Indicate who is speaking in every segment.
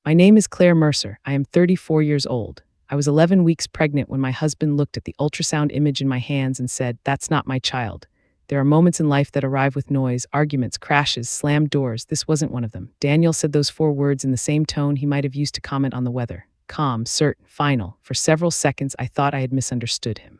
Speaker 1: My name is Claire Mercer. I am 34 years old. I was 11 weeks pregnant when my husband looked at the ultrasound image in my hands and said, "That's not my child." There are moments in life that arrive with noise, arguments, crashes, slammed doors. This wasn't one of them. Daniel said those 4 words in the same tone he might have used to comment on the weather. Calm, certain, final. For several seconds, I thought I had misunderstood him.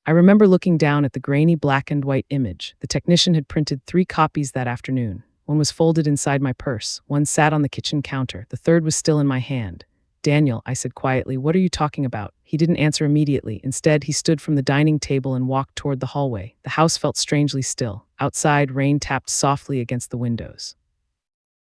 Speaker 1: I remember looking down at the grainy black and white image. The technician had printed 3 copies that afternoon. One was folded inside my purse. One sat on the kitchen counter. The third was still in my hand. "Daniel," I said quietly, "what are you talking about?" He didn't answer immediately. Instead, he stood from the dining table and walked toward the hallway. The house felt strangely still. Outside, rain tapped softly against the windows.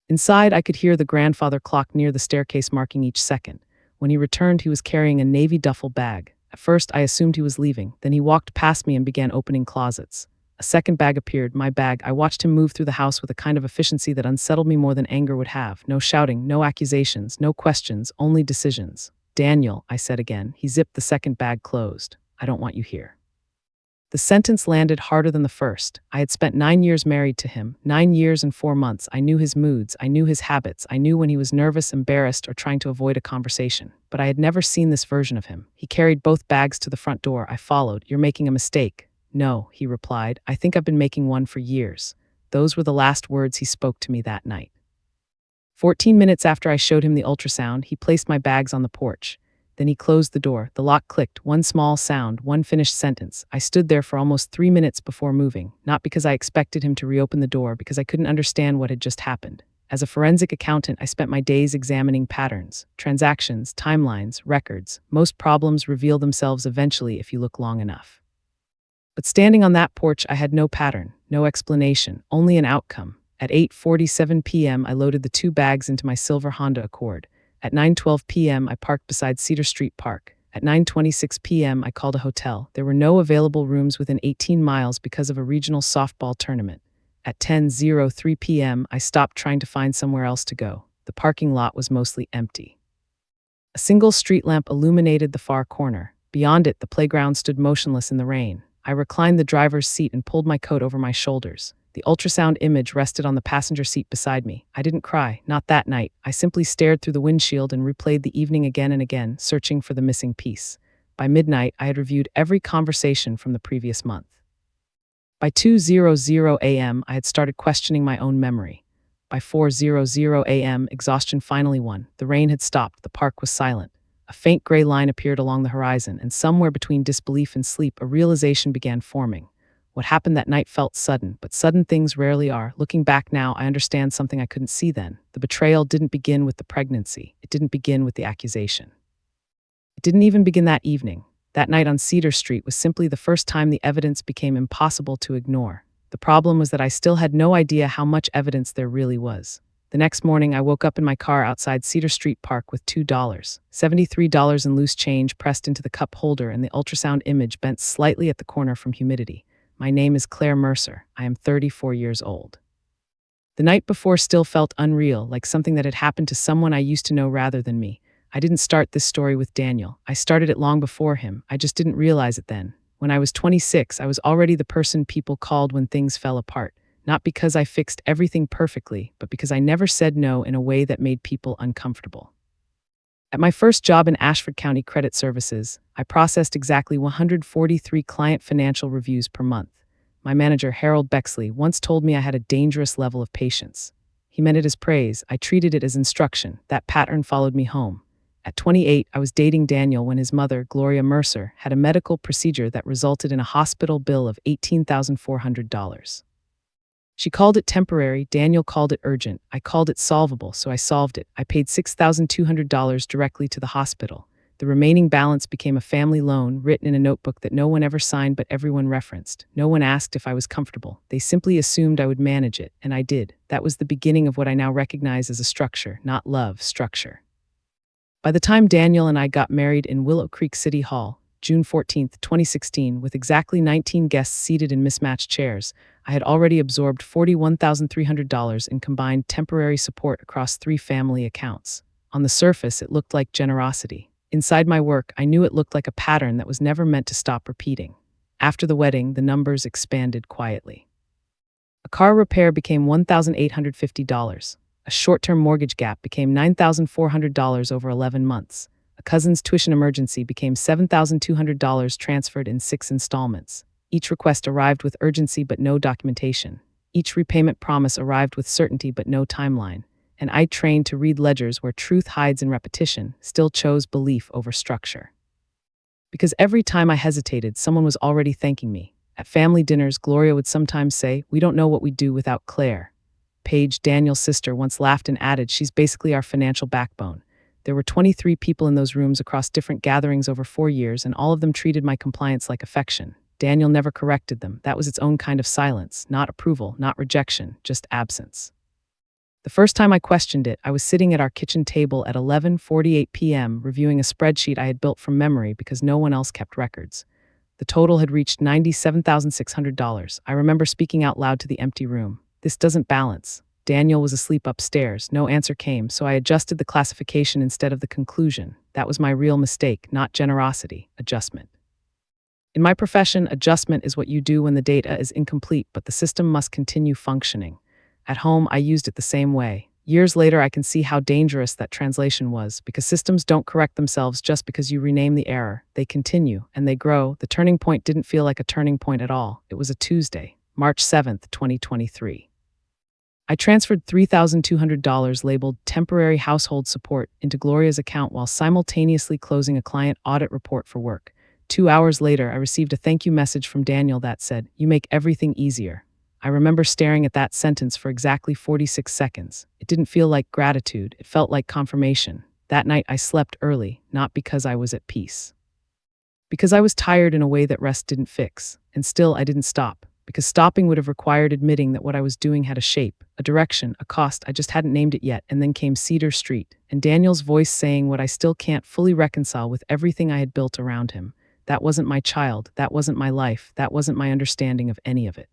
Speaker 1: Inside, I could hear the grandfather clock near the staircase marking each second. When he returned, he was carrying a navy duffel bag. At first, I assumed he was leaving. Then he walked past me and began opening closets. A second bag appeared, my bag. I watched him move through the house with a kind of efficiency that unsettled me more than anger would have. No shouting, no accusations, no questions, only decisions. "Daniel," I said again. He zipped the second bag closed. "I don't want you here." The sentence landed harder than the first. I had spent 9 years married to him, 9 years and 4 months. I knew his moods, I knew his habits, I knew when he was nervous, embarrassed, or trying to avoid a conversation. But I had never seen this version of him. He carried both bags to the front door. I followed. "You're making a mistake." "No," he replied. "I think I've been making one for years." Those were the last words he spoke to me that night. 14 minutes after I showed him the ultrasound, he placed my bags on the porch. Then he closed the door. The lock clicked. One small sound, one finished sentence. I stood there for almost 3 minutes before moving, not because I expected him to reopen the door, because I couldn't understand what had just happened. As a forensic accountant, I spent my days examining patterns, transactions, timelines, records. Most problems reveal themselves eventually if you look long enough. But standing on that porch, I had no pattern, no explanation, only an outcome. At 8:47 p.m., I loaded the 2 bags into my silver Honda Accord. At 9:12 p.m., I parked beside Cedar Street Park. At 9:26 p.m., I called a hotel. There were no available rooms within 18 miles because of a regional softball tournament. At 10:03 p.m., I stopped trying to find somewhere else to go. The parking lot was mostly empty. A single street lamp illuminated the far corner. Beyond it, the playground stood motionless in the rain. I reclined the driver's seat and pulled my coat over my shoulders. The ultrasound image rested on the passenger seat beside me. I didn't cry, not that night. I simply stared through the windshield and replayed the evening again and again, searching for the missing piece. By midnight, I had reviewed every conversation from the previous month. By 2:00 a.m., I had started questioning my own memory. By 4:00 a.m., exhaustion finally won. The rain had stopped. The park was silent. A faint gray line appeared along the horizon, and somewhere between disbelief and sleep, a realization began forming. What happened that night felt sudden, but sudden things rarely are. Looking back now, I understand something I couldn't see then. The betrayal didn't begin with the pregnancy. It didn't begin with the accusation. It didn't even begin that evening. That night on Cedar Street was simply the first time the evidence became impossible to ignore. The problem was that I still had no idea how much evidence there really was. The next morning, I woke up in my car outside Cedar Street Park with $2, $73 in loose change pressed into the cup holder, and the ultrasound image bent slightly at the corner from humidity. My name is Claire Mercer. I am 34 years old. The night before still felt unreal, like something that had happened to someone I used to know rather than me. I didn't start this story with Daniel. I started it long before him. I just didn't realize it then. When I was 26, I was already the person people called when things fell apart. Not because I fixed everything perfectly, but because I never said no in a way that made people uncomfortable. At my first job in Ashford County Credit Services, I processed exactly 143 client financial reviews per month. My manager, Harold Bexley, once told me I had a dangerous level of patience. He meant it as praise. I treated it as instruction. That pattern followed me home. At 28, I was dating Daniel when his mother, Gloria Mercer, had a medical procedure that resulted in a hospital bill of $18,400. She called it temporary, Daniel called it urgent, I called it solvable, so I solved it. I paid $6,200 directly to the hospital. The remaining balance became a family loan written in a notebook that no one ever signed but everyone referenced. No one asked if I was comfortable. They simply assumed I would manage it, and I did. That was the beginning of what I now recognize as a structure, not love, structure. By the time Daniel and I got married in Willow Creek City Hall, June 14, 2016, with exactly 19 guests seated in mismatched chairs, I had already absorbed $41,300 in combined temporary support across 3 family accounts. On the surface, it looked like generosity. Inside my work, I knew it looked like a pattern that was never meant to stop repeating. After the wedding, the numbers expanded quietly. A car repair became $1,850. A short-term mortgage gap became $9,400 over 11 months. A cousin's tuition emergency became $7,200 transferred in 6 installments. Each request arrived with urgency but no documentation. Each repayment promise arrived with certainty but no timeline. And I, trained to read ledgers where truth hides in repetition, still chose belief over structure. Because every time I hesitated, someone was already thanking me. At family dinners, Gloria would sometimes say, "We don't know what we'd do without Claire." Paige, Daniel's sister, once laughed and added, "She's basically our financial backbone." There were 23 people in those rooms across different gatherings over 4 years, and all of them treated my compliance like affection. Daniel never corrected them. That was its own kind of silence, not approval, not rejection, just absence. The first time I questioned it, I was sitting at our kitchen table at 11:48 p.m. reviewing a spreadsheet I had built from memory because no one else kept records. The total had reached $97,600. I remember speaking out loud to the empty room. "This doesn't balance." Daniel was asleep upstairs. No answer came, so I adjusted the classification instead of the conclusion. That was my real mistake, not generosity, adjustment. In my profession, adjustment is what you do when the data is incomplete, but the system must continue functioning. At home, I used it the same way. Years later, I can see how dangerous that translation was, because systems don't correct themselves just because you rename the error. They continue, and they grow. The turning point didn't feel like a turning point at all. It was a Tuesday, March 7th, 2023. I transferred $3,200 labeled temporary household support into Gloria's account while simultaneously closing a client audit report for work. 2 hours later, I received a thank you message from Daniel that said, "You make everything easier." I remember staring at that sentence for exactly 46 seconds. It didn't feel like gratitude, it felt like confirmation. That night I slept early, not because I was at peace. Because I was tired in a way that rest didn't fix. And still I didn't stop. Because stopping would have required admitting that what I was doing had a shape, a direction, a cost. I just hadn't named it yet. And then came Cedar Street, and Daniel's voice saying what I still can't fully reconcile with everything I had built around him. That wasn't my child, that wasn't my life, that wasn't my understanding of any of it.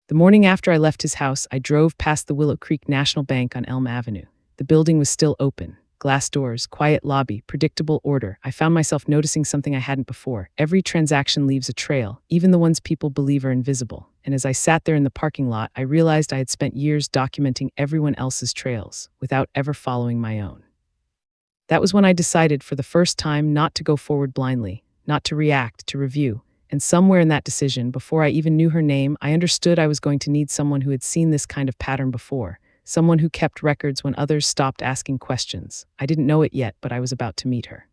Speaker 1: The morning after I left his house, I drove past the Willow Creek National Bank on Elm Avenue. The building was still open. Glass doors, quiet lobby, predictable order. I found myself noticing something I hadn't before. Every transaction leaves a trail, even the ones people believe are invisible. And as I sat there in the parking lot, I realized I had spent years documenting everyone else's trails, without ever following my own. That was when I decided for the first time not to go forward blindly, not to react, to review. And somewhere in that decision, before I even knew her name, I understood I was going to need someone who had seen this kind of pattern before, someone who kept records when others stopped asking questions. I didn't know it yet, but I was about to meet her.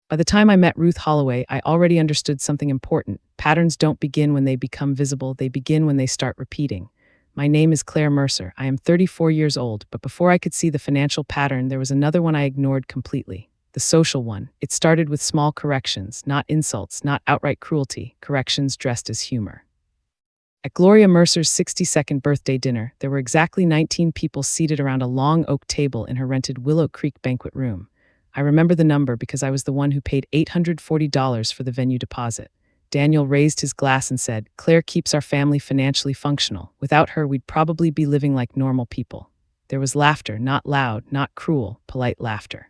Speaker 1: By the time I met Ruth Holloway, I already understood something important. Patterns don't begin when they become visible, they begin when they start repeating. My name is Claire Mercer. I am 34 years old, but before I could see the financial pattern, there was another one I ignored completely. The social one. It started with small corrections, not insults, not outright cruelty, corrections dressed as humor. At Gloria Mercer's 62nd birthday dinner, there were exactly 19 people seated around a long oak table in her rented Willow Creek banquet room. I remember the number because I was the one who paid $840 for the venue deposit. Daniel raised his glass and said, "Claire keeps our family financially functional. Without her, we'd probably be living like normal people." There was laughter, not loud, not cruel, polite laughter.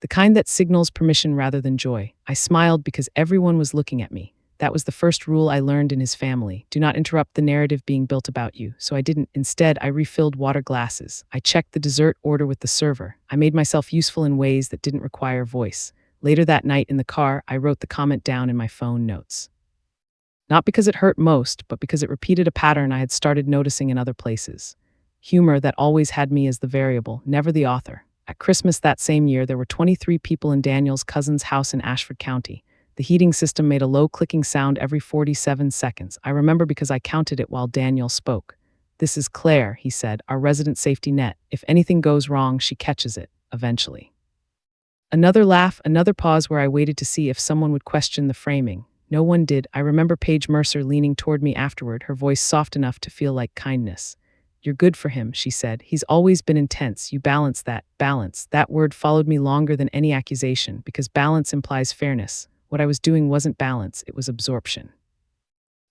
Speaker 1: The kind that signals permission rather than joy. I smiled because everyone was looking at me. That was the first rule I learned in his family. Do not interrupt the narrative being built about you. So I didn't. Instead, I refilled water glasses. I checked the dessert order with the server. I made myself useful in ways that didn't require voice. Later that night in the car, I wrote the comment down in my phone notes. Not because it hurt most, but because it repeated a pattern I had started noticing in other places. Humor that always had me as the variable, never the author. At Christmas that same year, there were 23 people in Daniel's cousin's house in Ashford County. The heating system made a low clicking sound every 47 seconds. I remember because I counted it while Daniel spoke. "This is Claire," he said, "our resident safety net. If anything goes wrong, she catches it, eventually." Another laugh, another pause where I waited to see if someone would question the framing. No one did. I remember Paige Mercer leaning toward me afterward, her voice soft enough to feel like kindness. "You're good for him," she said. "He's always been intense. You balance that." Balance. That word followed me longer than any accusation, because balance implies fairness. What I was doing wasn't balance, it was absorption.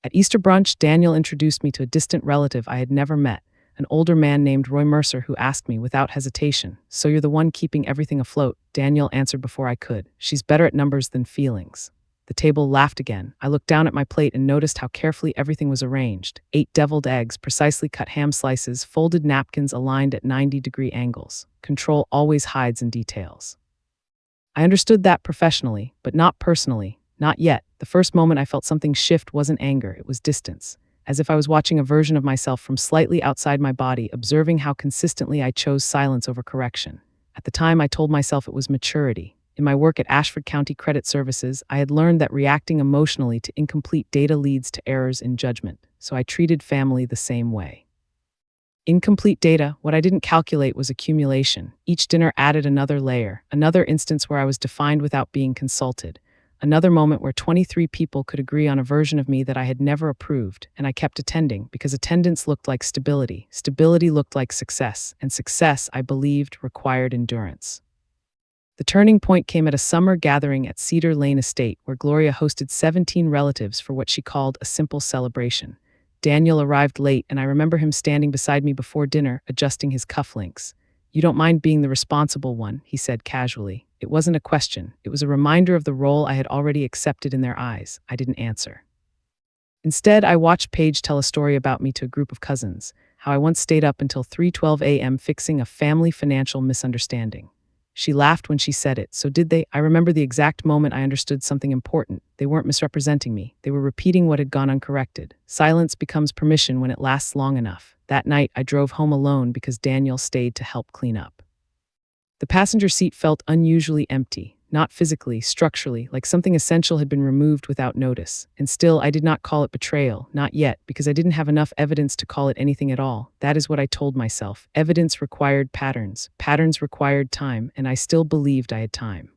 Speaker 1: At Easter brunch, Daniel introduced me to a distant relative I had never met, an older man named Roy Mercer who asked me without hesitation, "So you're the one keeping everything afloat?" Daniel answered before I could. "She's better at numbers than feelings." The table laughed again. I looked down at my plate and noticed how carefully everything was arranged. 8 deviled eggs, precisely cut ham slices, folded napkins aligned at 90-degree angles. Control always hides in details. I understood that professionally, but not personally. Not yet. The first moment I felt something shift wasn't anger, it was distance. As if I was watching a version of myself from slightly outside my body, observing how consistently I chose silence over correction. At the time, I told myself it was maturity. In my work at Ashford County Credit Services, I had learned that reacting emotionally to incomplete data leads to errors in judgment, so I treated family the same way. Incomplete data, what I didn't calculate was accumulation. Each dinner added another layer, another instance where I was defined without being consulted, another moment where 23 people could agree on a version of me that I had never approved, and I kept attending because attendance looked like stability, stability looked like success, and success, I believed, required endurance. The turning point came at a summer gathering at Cedar Lane Estate, where Gloria hosted 17 relatives for what she called a simple celebration. Daniel arrived late, and I remember him standing beside me before dinner, adjusting his cufflinks. "You don't mind being the responsible one," he said casually. It wasn't a question. It was a reminder of the role I had already accepted in their eyes. I didn't answer. Instead, I watched Paige tell a story about me to a group of cousins, how I once stayed up until 3:12 a.m. fixing a family financial misunderstanding. She laughed when she said it. So did they? I remember the exact moment I understood something important. They weren't misrepresenting me. They were repeating what had gone uncorrected. Silence becomes permission when it lasts long enough. That night, I drove home alone because Daniel stayed to help clean up. The passenger seat felt unusually empty, not physically, structurally, like something essential had been removed without notice. And still, I did not call it betrayal, not yet, because I didn't have enough evidence to call it anything at all. That is what I told myself. Evidence required patterns. Patterns required time, and I still believed I had time.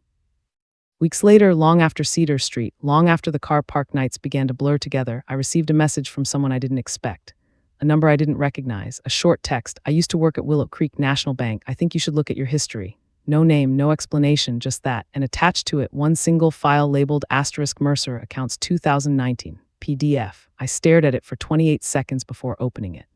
Speaker 1: Weeks later, long after Cedar Street, long after the car park nights began to blur together, I received a message from someone I didn't expect. A number I didn't recognize, a short text. "I used to work at Willow Creek National Bank. I think you should look at your history." No name, no explanation, just that, and attached to it one single file labeled *Mercer Accounts 2019, PDF. I stared at it for 28 seconds before opening it.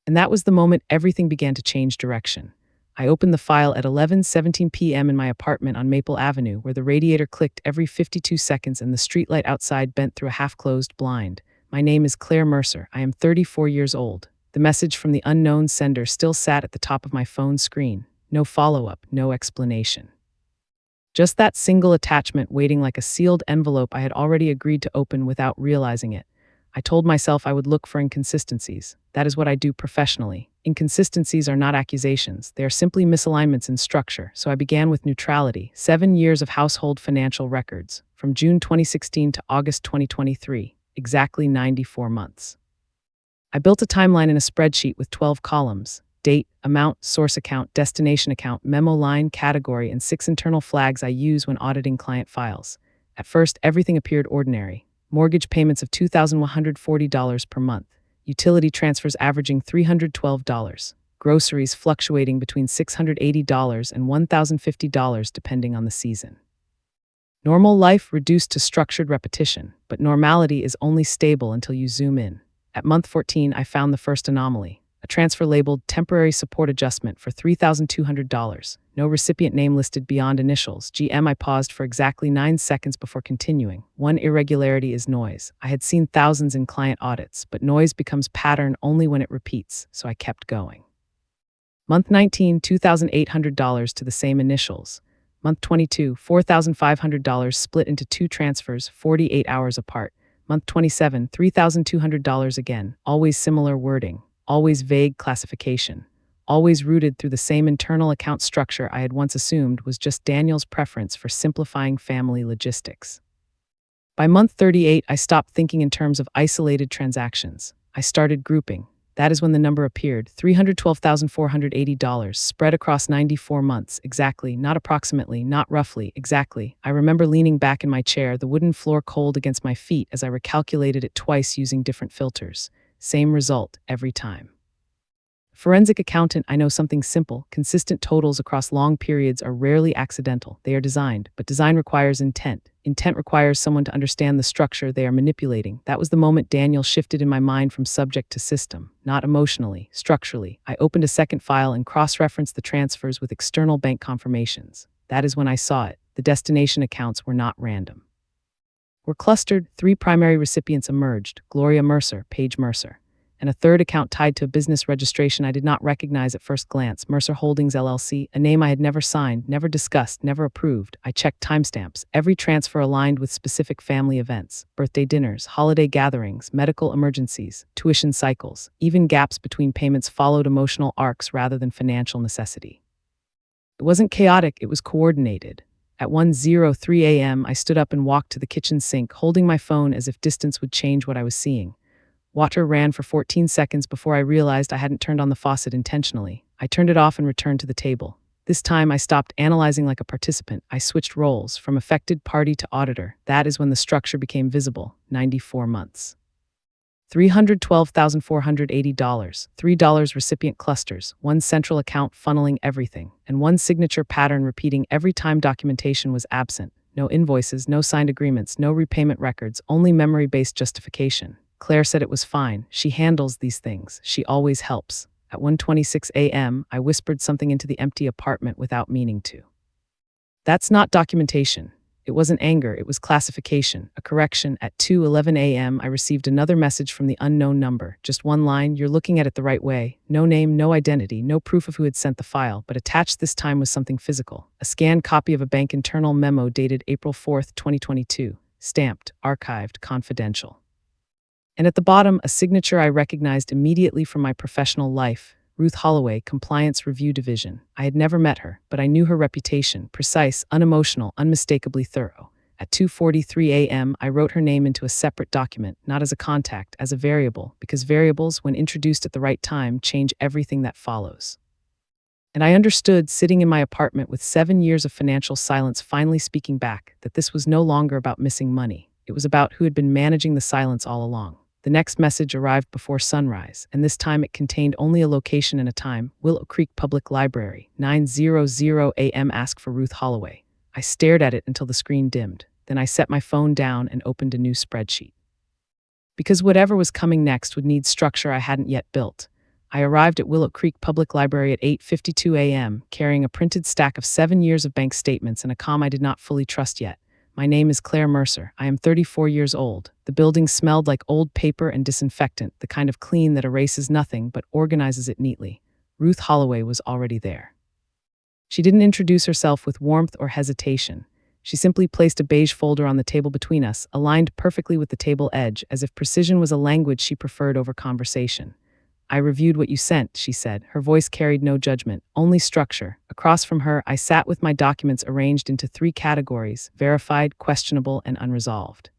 Speaker 1: And that was the moment everything began to change direction. I opened the file at 11:17 p.m. in my apartment on Maple Avenue, where the radiator clicked every 52 seconds and the streetlight outside bent through a half-closed blind. "My name is Claire Mercer. I am 34 years old." The message from the unknown sender still sat at the top of my phone's screen. No follow-up, no explanation. Just that single attachment waiting like a sealed envelope I had already agreed to open without realizing it. I told myself I would look for inconsistencies. That is what I do professionally. Inconsistencies are not accusations. They are simply misalignments in structure. So I began with neutrality, 7 years of household financial records, from June 2016 to August 2023, exactly 94 months. I built a timeline in a spreadsheet with 12 columns: date, amount, source account, destination account, memo line, category, and 6 internal flags I use when auditing client files. At first, everything appeared ordinary. Mortgage payments of $2,140 per month. Utility transfers averaging $312. Groceries fluctuating between $680 and $1,050 depending on the season. Normal life reduced to structured repetition, but normality is only stable until you zoom in. At month 14, I found the first anomaly. A transfer labeled Temporary Support Adjustment for $3,200. No recipient name listed beyond initials. GM. I paused for exactly 9 seconds before continuing. One irregularity is noise. I had seen thousands in client audits, but noise becomes pattern only when it repeats, so I kept going. Month 19, $2,800 to the same initials. Month 22, $4,500 split into 2 transfers, 48 hours apart. Month 27, $3,200 again, always similar wording. Always vague classification, always rooted through the same internal account structure I had once assumed was just Daniel's preference for simplifying family logistics. By month 38, I stopped thinking in terms of isolated transactions. I started grouping. That is when the number appeared, $312,480, spread across 94 months, exactly, not approximately, not roughly, exactly. I remember leaning back in my chair, the wooden floor cold against my feet as I recalculated it twice using different filters. Same result every time. Forensic accountant, I know something simple. Consistent totals across long periods are rarely accidental. They are designed, but design requires intent. Intent requires someone to understand the structure they are manipulating. That was the moment Daniel shifted in my mind from subject to system, not emotionally, structurally. I opened a second file and cross-referenced the transfers with external bank confirmations. That is when I saw it. The destination accounts were not random. were clustered. 3 primary recipients emerged: Gloria Mercer, Paige Mercer, and a third account tied to a business registration I did not recognize at first glance: Mercer Holdings LLC, a name I had never signed, never discussed, never approved. I checked timestamps. Every transfer aligned with specific family events: birthday dinners, holiday gatherings, medical emergencies, tuition cycles. Even gaps between payments followed emotional arcs rather than financial necessity. It wasn't chaotic, it was coordinated. At 1:03 a.m., I stood up and walked to the kitchen sink, holding my phone as if distance would change what I was seeing. Water ran for 14 seconds before I realized I hadn't turned on the faucet intentionally. I turned it off and returned to the table. This time, I stopped analyzing like a participant. I switched roles, from affected party to auditor. That is when the structure became visible. 94 months. $312,480, $3 recipient clusters, 1 central account funneling everything, and 1 signature pattern repeating every time documentation was absent. No invoices, no signed agreements, no repayment records, only memory-based justification. Claire said it was fine. She handles these things. She always helps. At 1:26 a.m., I whispered something into the empty apartment without meaning to. That's not documentation. It wasn't anger, it was classification, a correction. At 2:11 a.m., I received another message from the unknown number. Just one line: "You're looking at it the right way." No name, no identity, no proof of who had sent the file, but attached this time was something physical. A scanned copy of a bank internal memo dated April 4, 2022. Stamped, archived, confidential. And at the bottom, a signature I recognized immediately from my professional life: Ruth Holloway, Compliance Review Division. I had never met her, but I knew her reputation: precise, unemotional, unmistakably thorough. At 2:43 a.m., I wrote her name into a separate document, not as a contact, as a variable, because variables, when introduced at the right time, change everything that follows. And I understood, sitting in my apartment with 7 years of financial silence finally speaking back, that this was no longer about missing money. It was about who had been managing the silence all along. The next message arrived before sunrise, and this time it contained only a location and a time: Willow Creek Public Library, 9:00 a.m. Ask for Ruth Holloway. I stared at it until the screen dimmed. Then I set my phone down and opened a new spreadsheet. Because whatever was coming next would need structure I hadn't yet built. I arrived at Willow Creek Public Library at 8:52 a.m., carrying a printed stack of 7 years of bank statements and a comm I did not fully trust yet. My name is Claire Mercer. I am 34 years old. The building smelled like old paper and disinfectant, the kind of clean that erases nothing but organizes it neatly. Ruth Holloway was already there. She didn't introduce herself with warmth or hesitation. She simply placed a beige folder on the table between us, aligned perfectly with the table edge, as if precision was a language she preferred over conversation. "I reviewed what you sent," she said. Her voice carried no judgment, only structure. Across from her, I sat with my documents arranged into 3 categories: verified, questionable, and unresolved.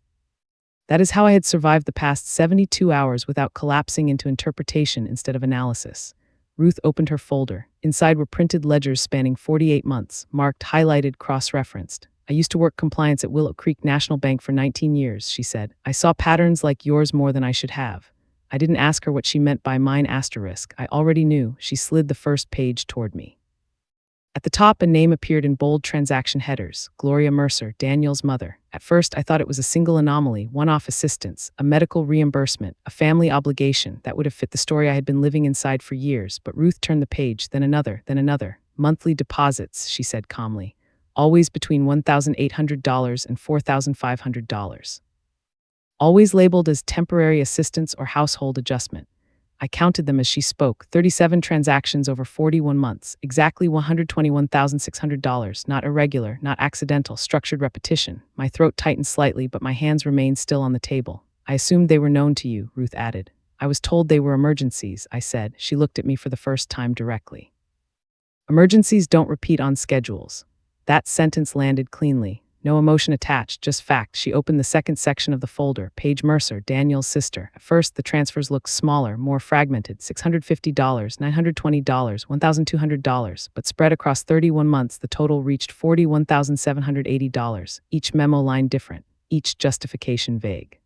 Speaker 1: That is how I had survived the past 72 hours without collapsing into interpretation instead of analysis. Ruth opened her folder. Inside were printed ledgers spanning 48 months, marked, highlighted, cross-referenced. "I used to work compliance at Willow Creek National Bank for 19 years, she said. "I saw patterns like yours more than I should have." I didn't ask her what she meant by mine asterisk. I already knew. She slid the first page toward me. At the top, a name appeared in bold transaction headers: Gloria Mercer, Daniel's mother. At first, I thought it was a single anomaly, one-off assistance, a medical reimbursement, a family obligation that would have fit the story I had been living inside for years. But Ruth turned the page, then another, then another. "Monthly deposits," she said calmly. "Always between $1,800 and $4,500. Always labeled as temporary assistance or household adjustment." I counted them as she spoke: 37 transactions over 41 months, exactly $121,600, not irregular, not accidental, structured repetition. My throat tightened slightly, but my hands remained still on the table. "I assumed they were known to you," Ruth added. "I was told they were emergencies," I said. She looked at me for the first time directly. "Emergencies don't repeat on schedules." That sentence landed cleanly. No emotion attached, just fact. She opened the second section of the folder: Paige Mercer, Daniel's sister. At first, the transfers looked smaller, more fragmented: $650, $920, $1,200, but spread across 31 months, the total reached $41,780, each memo line different, each justification vague.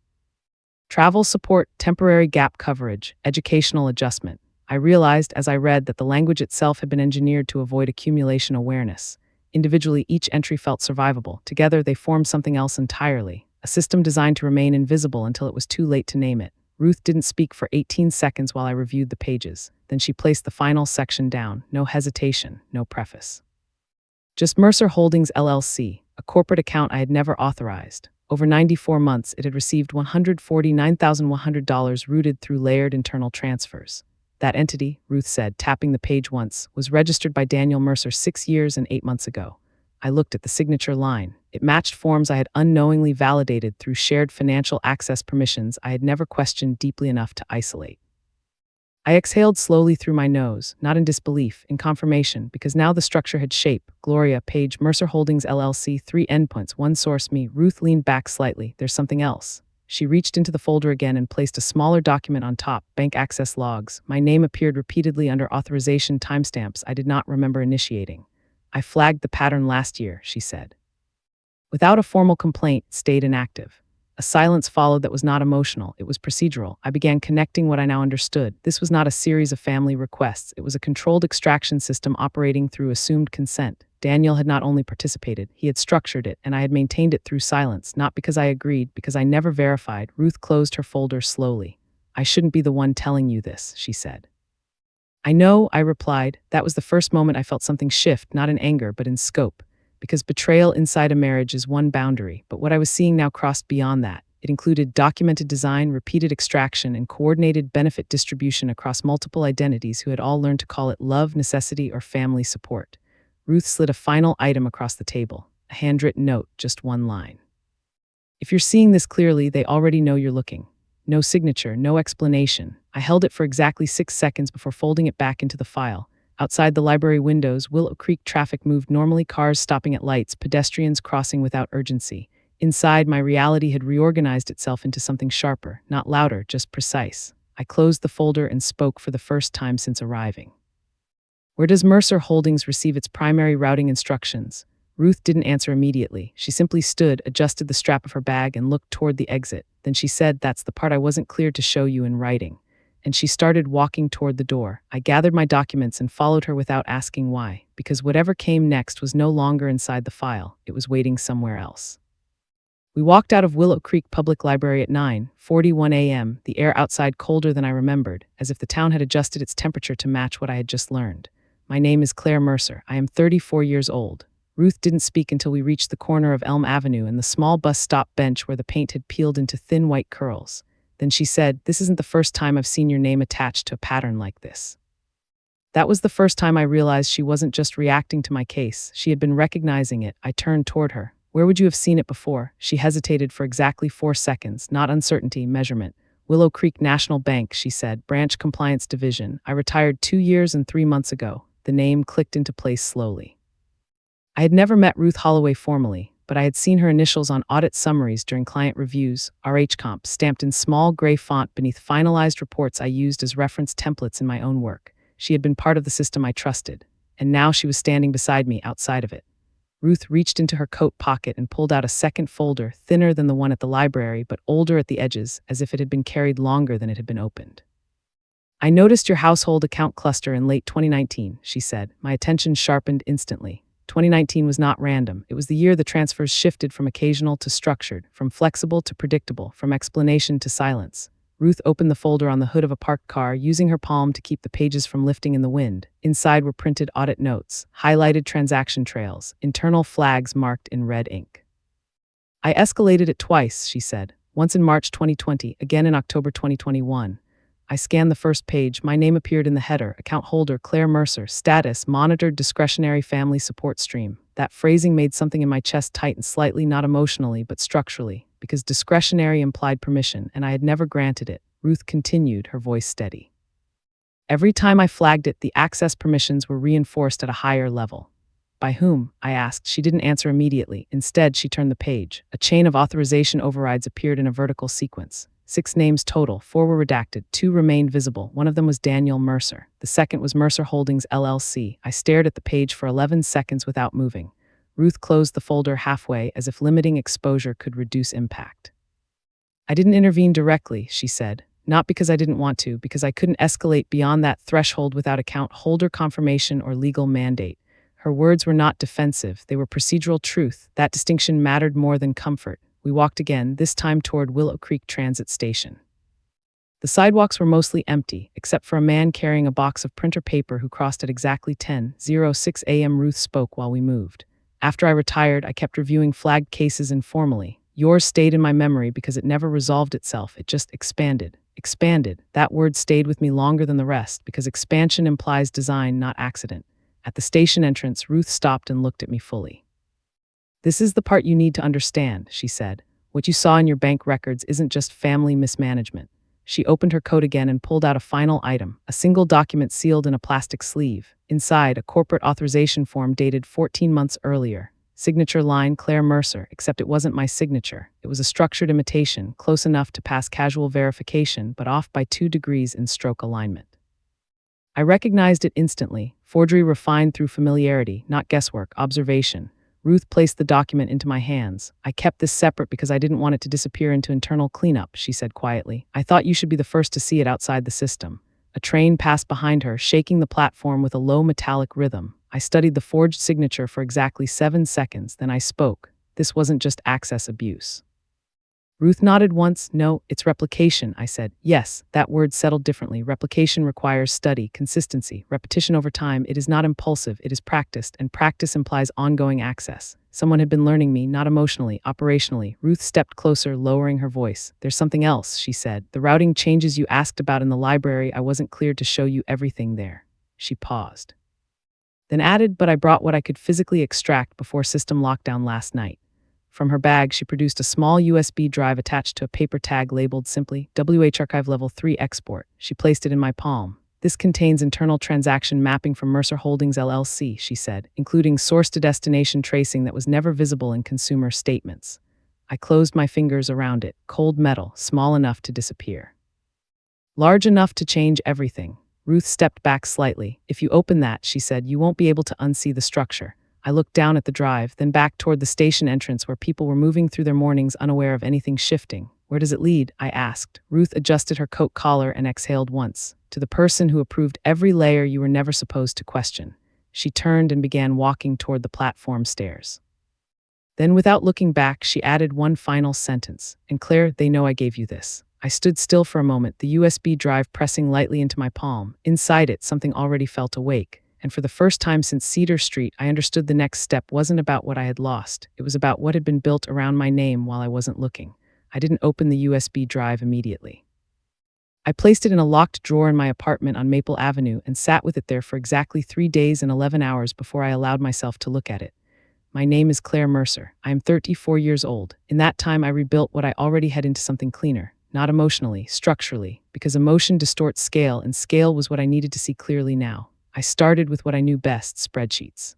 Speaker 1: Travel support, temporary gap coverage, educational adjustment. I realized as I read that the language itself had been engineered to avoid accumulation awareness. Individually, each entry felt survivable. Together, they formed something else entirely, a system designed to remain invisible until it was too late to name it. Ruth didn't speak for 18 seconds while I reviewed the pages. Then she placed the final section down. No hesitation, no preface. "Just Mercer Holdings LLC, a corporate account I had never authorized. Over 94 months, it had received $149,100 routed through layered internal transfers. That entity, Ruth said, tapping the page once, was registered by Daniel Mercer 6 years and 8 months ago. I looked at the signature line. It matched forms I had unknowingly validated through shared financial access permissions I had never questioned deeply enough to isolate. I exhaled slowly through my nose, not in disbelief, in confirmation, because now the structure had shape. Gloria, Page, Mercer Holdings LLC, 3 endpoints, 1 source, me. Ruth leaned back slightly. There's something else. She reached into the folder again and placed a smaller document on top, bank access logs. My name appeared repeatedly under authorization timestamps I did not remember initiating. I flagged the pattern last year, she said. Without a formal complaint, it stayed inactive. A silence followed that was not emotional, it was procedural. I began connecting what I now understood. This was not a series of family requests, it was a controlled extraction system operating through assumed consent. Daniel had not only participated, he had structured it, and I had maintained it through silence, not because I agreed, because I never verified. Ruth closed her folder slowly. I shouldn't be the one telling you this, she said. I know, I replied. That was the first moment I felt something shift, not in anger, but in scope. Because betrayal inside a marriage is one boundary, but what I was seeing now crossed beyond that. It included documented design, repeated extraction, and coordinated benefit distribution across multiple identities who had all learned to call it love, necessity, or family support. Ruth slid a final item across the table, a handwritten note, just one line. If you're seeing this clearly, they already know you're looking. No signature, no explanation. I held it for exactly 6 seconds before folding it back into the file. Outside the library windows, Willow Creek traffic moved normally, cars stopping at lights, pedestrians crossing without urgency. Inside, my reality had reorganized itself into something sharper, not louder, just precise. I closed the folder and spoke for the first time since arriving. Where does Mercer Holdings receive its primary routing instructions? Ruth didn't answer immediately. She simply stood, adjusted the strap of her bag, and looked toward the exit. Then she said, "That's the part I wasn't clear to show you in writing." And she started walking toward the door. I gathered my documents and followed her without asking why, because whatever came next was no longer inside the file. It was waiting somewhere else. We walked out of Willow Creek Public Library at 9:41 a.m., the air outside colder than I remembered, as if the town had adjusted its temperature to match what I had just learned. My name is Claire Mercer. I am 34 years old. Ruth didn't speak until we reached the corner of Elm Avenue and the small bus stop bench where the paint had peeled into thin white curls. Then she said, "This isn't the first time I've seen your name attached to a pattern like this." That was the first time I realized she wasn't just reacting to my case. She had been recognizing it. I turned toward her. "Where would you have seen it before?" She hesitated for exactly 4 seconds, not uncertainty, measurement. "Willow Creek National Bank," she said, "Branch Compliance Division. I retired 2 years and 3 months ago." The name clicked into place slowly. I had never met Ruth Holloway formally, but I had seen her initials on audit summaries during client reviews, RHComp, stamped in small gray font beneath finalized reports I used as reference templates in my own work. She had been part of the system I trusted, and now she was standing beside me outside of it. Ruth reached into her coat pocket and pulled out a second folder, thinner than the one at the library, but older at the edges, as if it had been carried longer than it had been opened. "I noticed your household account cluster in late 2019, she said. My attention sharpened instantly. 2019 was not random. It was the year the transfers shifted from occasional to structured, from flexible to predictable, from explanation to silence. Ruth opened the folder on the hood of a parked car, using her palm to keep the pages from lifting in the wind. Inside were printed audit notes, highlighted transaction trails, internal flags marked in red ink. "I escalated it twice," she said. "Once in March 2020, again in October 2021. I scanned the first page. My name appeared in the header, account holder Claire Mercer, status, monitored discretionary family support stream. That phrasing made something in my chest tighten slightly, not emotionally, but structurally, because discretionary implied permission, and I had never granted it." Ruth continued, her voice steady. "Every time I flagged it, the access permissions were reinforced at a higher level." "By whom?" I asked. She didn't answer immediately. Instead, she turned the page. A chain of authorization overrides appeared in a vertical sequence. 6 names total, 4 were redacted, 2 remained visible. One of them was Daniel Mercer. The second was Mercer Holdings LLC. I stared at the page for 11 seconds without moving. Ruth closed the folder halfway, as if limiting exposure could reduce impact. "I didn't intervene directly," she said. "Not because I didn't want to, because I couldn't escalate beyond that threshold without account holder confirmation or legal mandate." Her words were not defensive, they were procedural truth. That distinction mattered more than comfort. We walked again, this time toward Willow Creek Transit Station. The sidewalks were mostly empty, except for a man carrying a box of printer paper who crossed at exactly 10:06 a.m. Ruth spoke while we moved. "After I retired, I kept reviewing flagged cases informally. Yours stayed in my memory because it never resolved itself, it just expanded. Expanded. That word stayed with me longer than the rest because expansion implies design, not accident. At the station entrance, Ruth stopped and looked at me fully. "This is the part you need to understand," she said. "What you saw in your bank records isn't just family mismanagement." She opened her coat again and pulled out a final item, a single document sealed in a plastic sleeve. Inside, a corporate authorization form dated 14 months earlier. Signature line Claire Mercer, except it wasn't my signature. It was a structured imitation, close enough to pass casual verification, but off by 2 degrees in stroke alignment. I recognized it instantly, forgery refined through familiarity, not guesswork, observation. Ruth placed the document into my hands. "I kept this separate because I didn't want it to disappear into internal cleanup," she said quietly. "I thought you should be the first to see it outside the system." A train passed behind her, shaking the platform with a low metallic rhythm. I studied the forged signature for exactly 7 seconds, then I spoke. This wasn't just access abuse. Ruth nodded once. "No, it's replication," I said. "Yes," that word settled differently. Replication requires study, consistency, repetition over time. It is not impulsive, it is practiced, and practice implies ongoing access. Someone had been learning me, not emotionally, operationally. Ruth stepped closer, lowering her voice. "There's something else," she said. "The routing changes you asked about in the library, I wasn't cleared to show you everything there." She paused. Then added, "But I brought what I could physically extract before system lockdown last night." From her bag, she produced a small USB drive attached to a paper tag labeled simply WH Archive Level 3 Export. She placed it in my palm. "This contains internal transaction mapping from Mercer Holdings LLC," she said, "including source-to-destination tracing that was never visible in consumer statements." I closed my fingers around it, cold metal, small enough to disappear. Large enough to change everything. Ruth stepped back slightly. "If you open that," she said, "you won't be able to unsee the structure." I looked down at the drive, then back toward the station entrance where people were moving through their mornings unaware of anything shifting. "Where does it lead?" I asked. Ruth adjusted her coat collar and exhaled once. "To the person who approved every layer you were never supposed to question." She turned and began walking toward the platform stairs. Then, without looking back, she added one final sentence. "And Claire, they know I gave you this." I stood still for a moment, the USB drive pressing lightly into my palm. Inside it, something already felt awake. And for the first time since Cedar Street, I understood the next step wasn't about what I had lost. It was about what had been built around my name while I wasn't looking. I didn't open the USB drive immediately. I placed it in a locked drawer in my apartment on Maple Avenue and sat with it there for exactly 3 days and 11 hours before I allowed myself to look at it. My name is Claire Mercer. I am 34 years old. In that time, I rebuilt what I already had into something cleaner. Not emotionally, structurally, because emotion distorts scale, and scale was what I needed to see clearly now. I started with what I knew best, spreadsheets.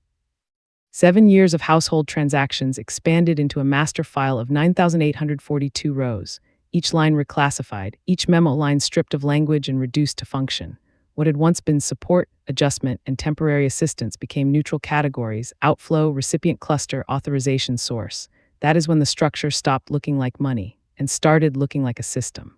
Speaker 1: 7 years of household transactions expanded into a master file of 9,842 rows, each line reclassified, each memo line stripped of language and reduced to function. What had once been support, adjustment, and temporary assistance became neutral categories: outflow, recipient cluster, authorization source. That is when the structure stopped looking like money and started looking like a system.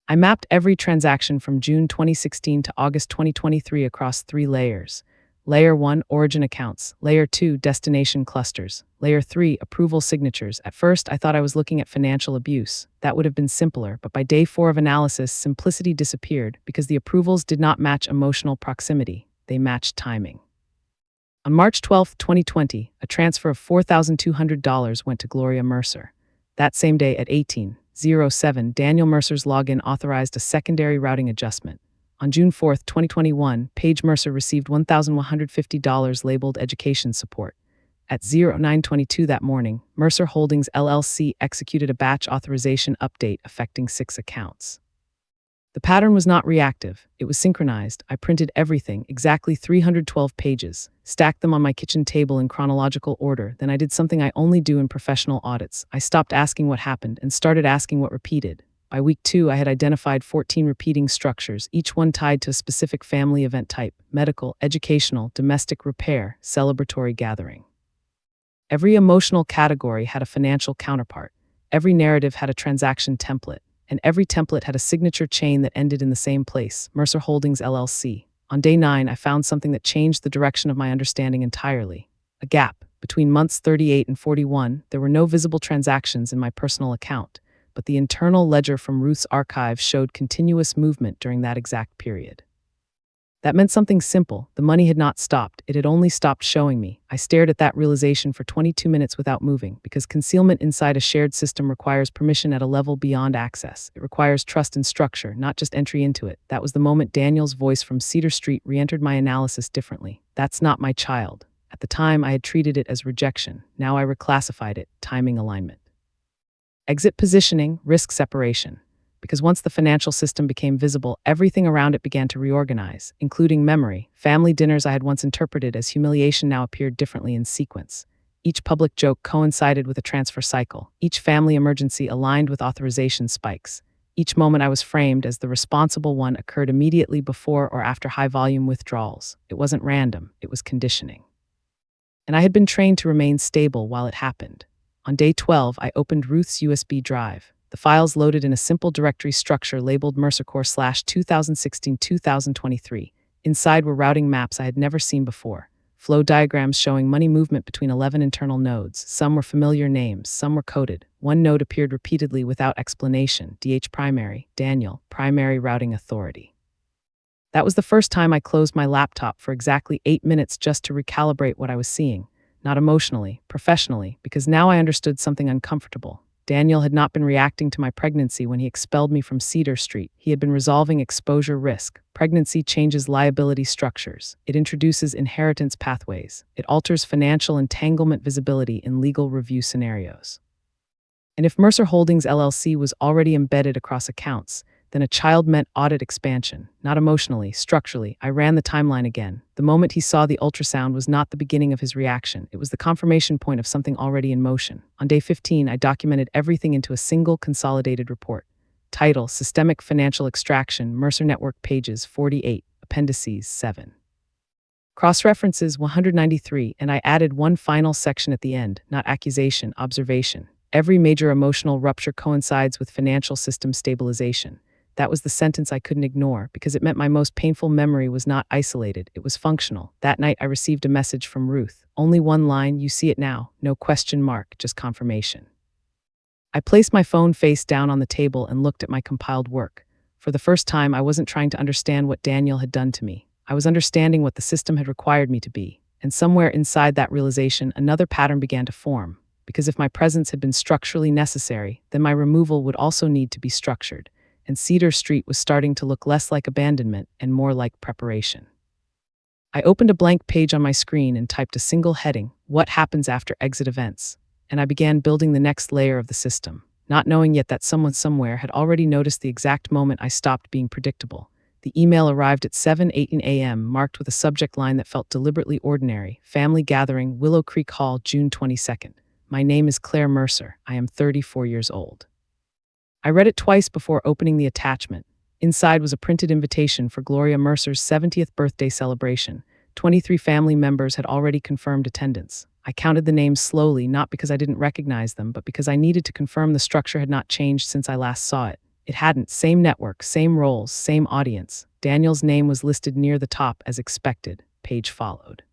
Speaker 1: I mapped every transaction from June 2016 to August 2023 across 3 layers. Layer 1, origin accounts. Layer 2, destination clusters. Layer 3, approval signatures. At first, I thought I was looking at financial abuse. That would have been simpler, but by day 4 of analysis, simplicity disappeared because the approvals did not match emotional proximity. They matched timing. On March 12, 2020, a transfer of $4,200 went to Gloria Mercer. That same day at 18:07, Daniel Mercer's login authorized a secondary routing adjustment. On June 4, 2021, Paige Mercer received $1,150 labeled education support. At 09:22 that morning, Mercer Holdings LLC executed a batch authorization update affecting 6 accounts. The pattern was not reactive, it was synchronized. I printed everything, exactly 312 pages, stacked them on my kitchen table in chronological order. Then I did something I only do in professional audits. I stopped asking what happened and started asking what repeated. By week 2, I had identified 14 repeating structures, each one tied to a specific family event type: medical, educational, domestic, repair, celebratory gathering. Every emotional category had a financial counterpart. Every narrative had a transaction template. And every template had a signature chain that ended in the same place: Mercer Holdings LLC. On day 9, I found something that changed the direction of my understanding entirely. A gap. Between months 38 and 41, there were no visible transactions in my personal account, but the internal ledger from Ruth's archive showed continuous movement during that exact period. That meant something simple. The money had not stopped. It had only stopped showing me. I stared at that realization for 22 minutes without moving, because concealment inside a shared system requires permission at a level beyond access. It requires trust and structure, not just entry into it. That was the moment Daniel's voice from Cedar Street re-entered my analysis differently. That's not my child. At the time, I had treated it as rejection. Now I reclassified it, timing alignment. Exit positioning, risk separation. Because once the financial system became visible, everything around it began to reorganize, including memory. Family dinners I had once interpreted as humiliation now appeared differently in sequence. Each public joke coincided with a transfer cycle. Each family emergency aligned with authorization spikes. Each moment I was framed as the responsible one occurred immediately before or after high-volume withdrawals. It wasn't random, it was conditioning. And I had been trained to remain stable while it happened. On day 12, I opened Ruth's USB drive. The files loaded in a simple directory structure labeled MercerCore/2016-2023. Inside were routing maps I had never seen before, flow diagrams showing money movement between 11 internal nodes. Some were familiar names, some were coded. One node appeared repeatedly without explanation: DH Primary, Daniel, Primary Routing Authority. That was the first time I closed my laptop for exactly 8 minutes just to recalibrate what I was seeing, not emotionally, professionally, because now I understood something uncomfortable. Daniel had not been reacting to my pregnancy when he expelled me from Cedar Street. He had been resolving exposure risk. Pregnancy changes liability structures. It introduces inheritance pathways. It alters financial entanglement visibility in legal review scenarios. And if Mercer Holdings LLC was already embedded across accounts, then a child meant audit expansion. Not emotionally, structurally. I ran the timeline again. The moment he saw the ultrasound was not the beginning of his reaction. It was the confirmation point of something already in motion. On day 15, I documented everything into a single consolidated report. Title: Systemic Financial Extraction, Mercer Network, pages 48, appendices 7. Cross-references 193, and I added one final section at the end, not accusation, observation. Every major emotional rupture coincides with financial system stabilization. That was the sentence I couldn't ignore, because it meant my most painful memory was not isolated, it was functional. That night I received a message from Ruth. Only one line: "You see it now." No question mark, just confirmation. I placed my phone face down on the table and looked at my compiled work. For the first time, I wasn't trying to understand what Daniel had done to me. I was understanding what the system had required me to be. And somewhere inside that realization, another pattern began to form. Because if my presence had been structurally necessary, then my removal would also need to be structured. And Cedar Street was starting to look less like abandonment and more like preparation. I opened a blank page on my screen and typed a single heading: "What happens after exit events?" And I began building the next layer of the system, not knowing yet that someone somewhere had already noticed the exact moment I stopped being predictable. The email arrived at 7:18 a.m., marked with a subject line that felt deliberately ordinary: "Family Gathering, Willow Creek Hall, June 22nd. My name is Claire Mercer. I am 34 years old." I read it twice before opening the attachment. Inside was a printed invitation for Gloria Mercer's 70th birthday celebration. 23 family members had already confirmed attendance. I counted the names slowly, not because I didn't recognize them, but because I needed to confirm the structure had not changed since I last saw it. It hadn't. Same network, same roles, same audience. Daniel's name was listed near the top as expected. Page followed.